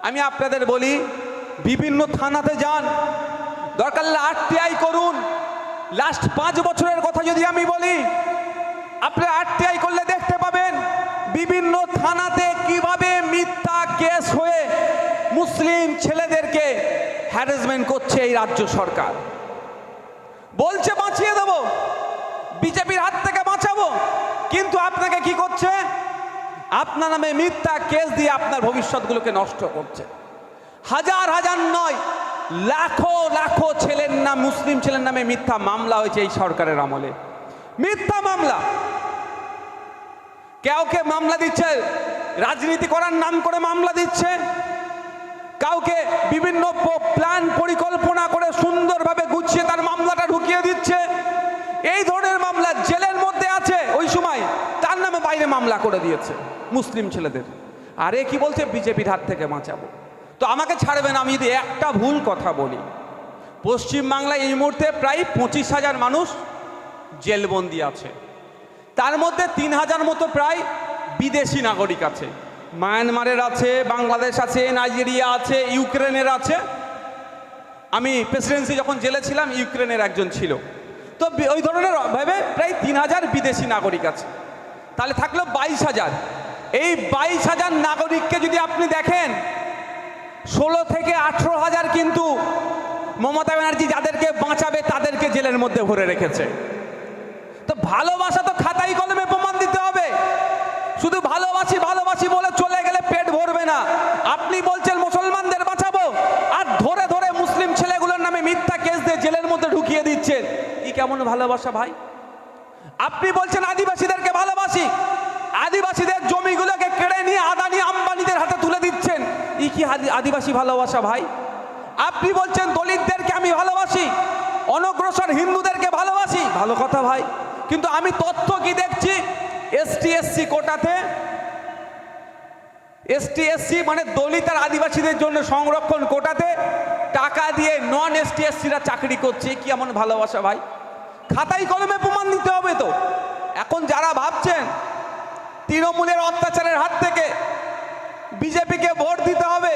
আমি আপনাদের বলি, বিভিন্ন থানাতে যান, দরকার হলে আরটিআই করুন। লাস্ট 5 বছরের কথা যদি আমি বলি, আপনি আরটিআই করলে দেখতে পাবেন বিভিন্ন থানাতে কিভাবে মিথ্যা কেস হয়ে মুসলিম ছেলেদেরকে হ্যারাসমেন্ট করছে এই রাজ্য সরকার। বলছে বাঁচিয়ে দেবো, বিজেপির হাত থেকে বাঁচাবো, কিন্তু আপনাকে কি করছে? আপনার নামে মিথ্যা কেস দিয়ে আপনার ভবিষ্যৎগুলোকে নষ্ট করছে। হাজার হাজার নয়, লাখো লাখো ছেলের নাম, মুসলিম ছেলের নামে মিথ্যা মামলা হয়েছে এই সরকারের আমলে। মিথ্যা মামলা, কাউকে মামলা দিচ্ছে রাজনীতি করার নাম করে মামলা দিচ্ছে, কাউকে বিভিন্ন প্ল্যান পরিকল্পনা করে সুন্দরভাবে গুছিয়ে তার মামলাটা ঢুকিয়ে দিচ্ছে। এই ধরনের মামলা জেলের মধ্যে আছে, ওই সময় তার নামে বাইরে মামলা করে দিয়েছে মুসলিম ছেলেদের। আরে কি বলছে বিজেপির হাত থেকে বাঁচাবো। তো আমাকে ছাড়বেন আমি যদি একটা ভুল কথা বলি। পশ্চিমবাংলায় এই মুহূর্তে প্রায় 25,000 মানুষ জেলবন্দি আছে, তার মধ্যে 3,000 মতো প্রায় বিদেশি নাগরিক আছে। মায়ানমারের আছে, বাংলাদেশ আছে, নাইজেরিয়া আছে, ইউক্রেনের আছে। আমি প্রেসিডেন্সি যখন জেলে ছিলাম, ইউক্রেনের একজন ছিল। তো ওই ধরনের ভাবে প্রায় 3,000 বিদেশি নাগরিক আছে, তাহলে থাকলো 22,000। এই 22,000 নাগরিককে যদি আপনি দেখেন, 16 থেকে 18,000 কিন্তু মমতা ব্যানার্জি যাদেরকে বাঁচাবে তাদেরকে জেলের মধ্যে ভরে রেখেছে। তো ভালোবাসা তো খাতাই কলমে প্রমাণ দিতে হবে। শুধু ভালোবাসি ভালোবাসি বলে চলে গেলে পেট ভরবে না। আপনি বলছেন মুসলমানদের বাঁচাবো, আর ধরে ধরে মুসলিম ছেলেগুলোর নামে মিথ্যা কেস দিয়ে জেলের মধ্যে ঢুকিয়ে দিচ্ছেন। কি কেমন ভালোবাসা ভাই? আপনি বলছেন আদিবাসীদেরকে ভালোবাসি, আদিবাসীদের জমিগুলোকে কেড়ে নিয়ে আদানি আম্বানিদের হাতে তুলে দিচ্ছেন। কি আদিবাসী ভালোবাসা ভাই? আপনি বলছেন দলিতদেরকে আমি ভালোবাসি, অনগ্রসর হিন্দুদেরকে ভালোবাসি, ভালো কথা ভাই, কিন্তু আমি তথ্য কি দেখছি, এসটি এসসি কোটাতে, এসটি এসসি মানে দলিত আর আদিবাসীদের জন্য সংরক্ষণ কোটাতে টাকা দিয়ে নন এসটি এসসিরা চাকরি করছে। কি এমন ভালোবাসা ভাই? খাতাই কলমে প্রমাণ দিতে হবে। তো এখন যারা ভাবছেন তৃণমূলের অত্যাচারের হাত থেকে বিজেপিকে ভোট দিতে হবে,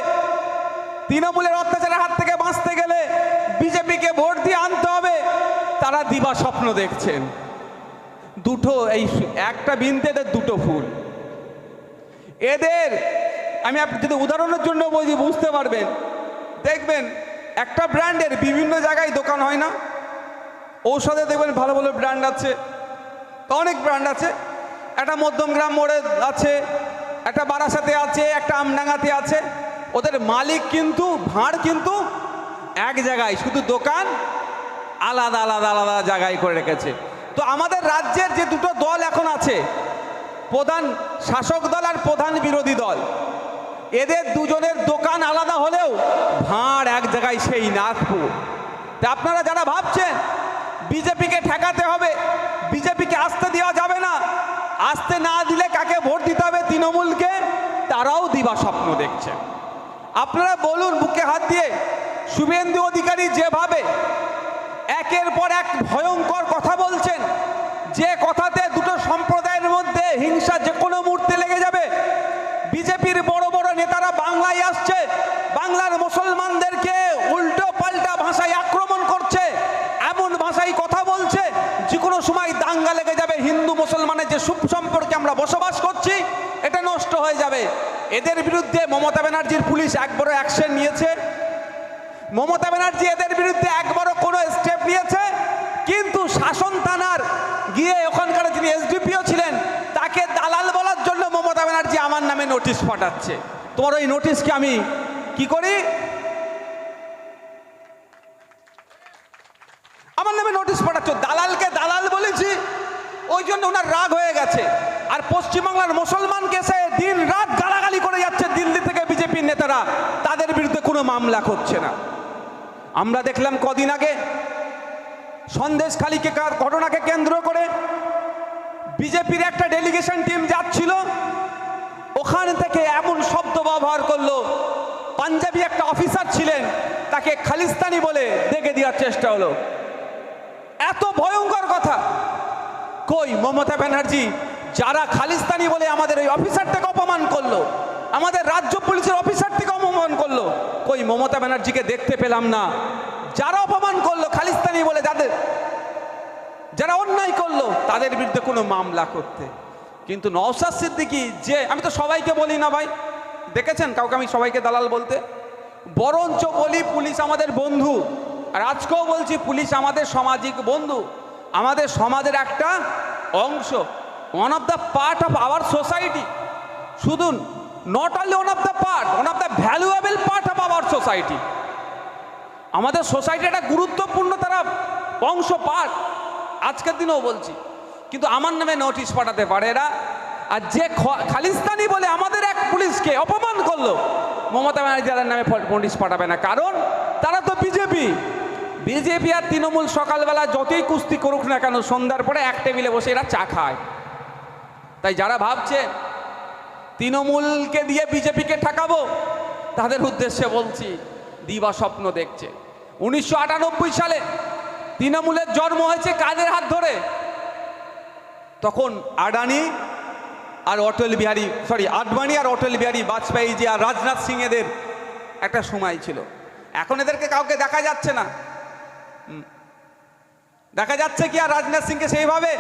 তৃণমূলের অত্যাচারের হাত থেকে বাঁচতে গেলে বিজেপিকে ভোট দিয়ে আনতে হবে, তারা দিবা স্বপ্ন দেখছেন। দুটো, এই একটা বিনতে এদের দুটো ফুল। এদের আমি যদি উদাহরণের জন্য বলছি বুঝতে পারবেন। দেখবেন একটা ব্র্যান্ডের বিভিন্ন জায়গায় দোকান হয় না, ঔষধে দেখবেন ভালো ভালো ব্র্যান্ড আছে, অনেক ব্র্যান্ড আছে। একটা মধ্যমগ্রাম মোড়ে আছে, একটা বারাসাতে আছে, একটা আমডাঙ্গাতে আছে। ওদের মালিক কিন্তু ভাঁড় কিন্তু এক জায়গায়, শুধু দোকান আলাদা আলাদা আলাদা জায়গায় করে রেখেছে। তো আমাদের রাজ্যের যে দুটো দল এখন আছে, প্রধান শাসক দল আর প্রধান বিরোধী দল, এদের দুজনের দোকান আলাদা হলেও ভাঁড় এক জায়গায় সেই নাগপুর। তা আপনারা যারা ভাবছেন বিজেপিকে ঠেকাতে হবে, বিজেপিকে আসতে দেওয়া যাবে না, আসতে না দিলে কাকে ভোট দিতে হবে? তৃণমূলকে। তারাও দিবা স্বপ্ন দেখছে। আপনারা বলুন বুকে হাত দিয়ে, শুভেন্দু অধিকারী যেভাবে একের পর এক ভয়ঙ্কর কথা বলছেন, যে কথাতে দুটো সম্প্রদায়ের মধ্যে হিংসা যে কোনো মুহূর্তে লেগে যাবে। বিজেপির বড় বড় নেতারা বাংলায় আসছে, বাংলার মুসলমানদেরকে উল্টো পাল্টা ভাষায় আক্রমণ করছে, এমন ভাষায় কথা বলছে যে কোনো সময় দাঙ্গা লেগে যাবে। হিন্দু মুসলমানের যে সুসম্পর্কে আমরা বসবাস করছি, এটা নষ্ট হয়ে যাবে। এদের বিরুদ্ধে মমতা ব্যানার্জির পুলিশ একবারও অ্যাকশন নিয়েছে? মমতা ব্যানার্জি এদের বিরুদ্ধে একবারও কোনো স্টেপ নিয়েছে? কিন্তু শাসন থানার গিয়ে ওখানকার যিনি এসডিপিও ছিলেন তাকে দালাল বলার জন্য মমতা ব্যানার্জি আমার নামে নোটিশ পাঠাচ্ছে। তোমার ওই নোটিশকে আমি কি করি? আমার নামে নোটিশ পাঠাচ্ছ, দালালকে দালাল বলেছি, ওই জন্য ওনার রাগ হয়ে গেছে। আর পশ্চিমবাংলার মুসলমানকে সে দিন রাত গালাগালি করে যাচ্ছে দিল্লি থেকে বিজেপির নেতারা, তাদের বিরুদ্ধে কোনো মামলা করছে না। আমরা দেখলাম কদিন আগে সন্দেশখালীকে ঘটনাকে কেন্দ্র করে বিজেপির একটা ডেলিগেশন টিম যাচ্ছিল, ওখান থেকে এমন শব্দ ব্যবহার করলো, পাঞ্জাবি একটা অফিসার ছিলেন তাকে খালিস্তানি বলে দেখে দেওয়ার চেষ্টা হলো। এত ভয়ঙ্কর কথা। কই মমতা ব্যানার্জি যারা খালিস্তানি বলে আমাদের ওই অফিসারটাকে অপমান করলো, আমাদের রাজ্য পুলিশের অফিসার থেকে অপমান করলো, কই মমতা ব্যানার্জিকে দেখতে পেলাম না। যারা অপমান করলো খালিস্তানি বলে, যারা অন্যায় করলো তাদের বিরুদ্ধে কোনো মামলা করতে। কিন্তু নওশাদ সিদ্দিকী, যে আমি তো সবাইকে বলি না ভাই, দেখেছেন কাউকে আমি সবাইকে দালাল বলতে, বরঞ্চ বলি পুলিশ আমাদের বন্ধু। আর আজকেও বলছি পুলিশ আমাদের সামাজিক বন্ধু, আমাদের সমাজের একটা অংশ, one of the part of our society. শুধু not only one of the part, one of the valuable part of our society. আমাদের সোসাইটি একটা গুরুত্বপূর্ণ তারা অংশ, পার্ট। আজকের দিনেও বলছি, কিন্তু আমার নামে নোটিশ পাঠাতে পারে এরা। আর যে খালিস্তানি বলে আমাদের এক পুলিশকে অপমান করলো, মমতা ব্যানার্জি তাদের নামে নোটিশ পাঠাবে না, কারণ তারা তো বিজেপি আর তৃণমূল সকালবেলা যতই কুস্তি করুক না কেন, সন্ধ্যার পরে এক টেবিলে বসে এরা চা খায়। তাই যারা ভাবছে তৃণমূলকে দিয়ে বিজেপিকে ঠেকাবো, তাদের উদ্দেশ্যে বলছি দিবা স্বপ্ন দেখছে। 1998 সালে তৃণমূলের জন্ম হয়েছে কাদের হাত ধরে? তখন আডবাণী আর অটল বিহারী বাজপেয়ী জি আর রাজনাথ সিং এদের একটা সময় ছিল। এখন এদেরকে কাউকে দেখা যাচ্ছে না। দেখা যাচ্ছে কি আর রাজনাথ সিংকে সেইভাবে?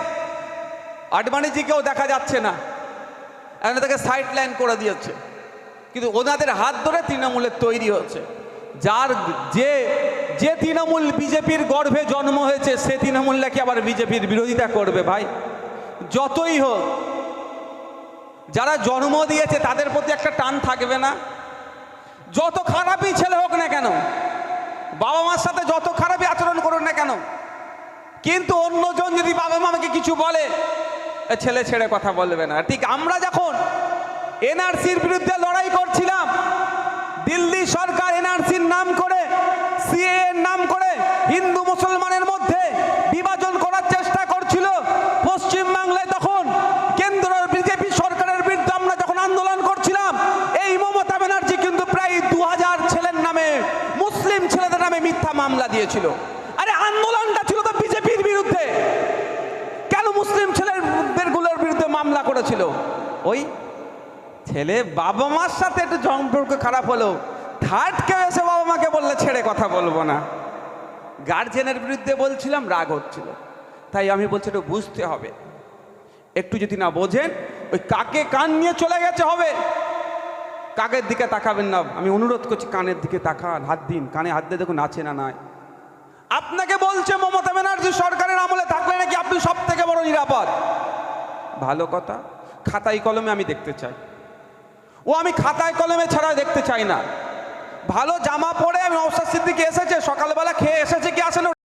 আডবাণীজিকেও দেখা যাচ্ছে না, এখন তাকে সাইড লাইন করে দিয়েছে। কিন্তু ওনাদের হাত ধরে তৃণমূলের তৈরি হচ্ছে। যার যে তৃণমূল বিজেপির গর্ভে জন্ম হয়েছে, সে তৃণমূল নাকি আবার বিজেপির বিরোধিতা করবে? ভাই যতই হোক, যারা জন্ম দিয়েছে তাদের প্রতি একটা টান থাকবে না? যত খারাপই ছেলে হোক না কেন, বাবা মার সাথে যত খারাপই আচরণ করুন না কেন, কিন্তু অন্যজন যদি বাবা মাকে কিছু বলে, ছেলে ছেড়ে কথা বলবে না। ঠিক আমরা যখন এনআরসির বিরুদ্ধে লড়াই করছিলাম, দিল্লি সরকার এনআরসির নাম করে, সিএএ এর নাম করে হিন্দু মুসলমানের মধ্যে বিভাজন করার চেষ্টা করছিল পশ্চিমবাংলায়, তখন কেন্দ্রের বিজেপি সরকারের বিরুদ্ধে আমরা যখন আন্দোলন করছিলাম, এই মমতা ব্যানার্জি কিন্তু প্রায় 2000 ছেলের নামে, মুসলিম ছেলেদের নামে মিথ্যা মামলা দিয়েছিল। আরে আন্দোলনটা ছিল তো বিজেপির বিরুদ্ধে, কেন মুসলিম ছেলেগুলোর বিরুদ্ধে মামলা করেছিল? ওই ছেলে বাবা মার সাথে একটু সম্পর্ক খারাপ হলো, থার্ড কেউ এসে বাবা মাকে বললে ছেড়ে কথা বলবো না। গার্জেনের বিরুদ্ধে বলছিলাম, রাগ হচ্ছিল। তাই আমি বলছি একটু বুঝতে হবে, একটু যদি না বোঝেন, ওই কাকে কান নিয়ে চলে গেছে হবে, কাকের দিকে তাকাবেন না। আমি অনুরোধ করছি, কানের দিকে তাকান, হাত দিন, কানে হাত দিয়ে দেখুন আছে না নাই। আপনাকে বলছে মমতা ব্যানার্জি সরকারের আমলে থাকলে নাকি আপনি সব থেকে বড় নিরাপদ। ভালো কথা, খাতায় কলমে আমি দেখতে চাই, আমি খাতায় কলমে ছাড়া দেখতে চাই না। ভালো জামা পরে আমি নওশাদ সিদ্দিকী এসেছে, সকালবেলা খেয়ে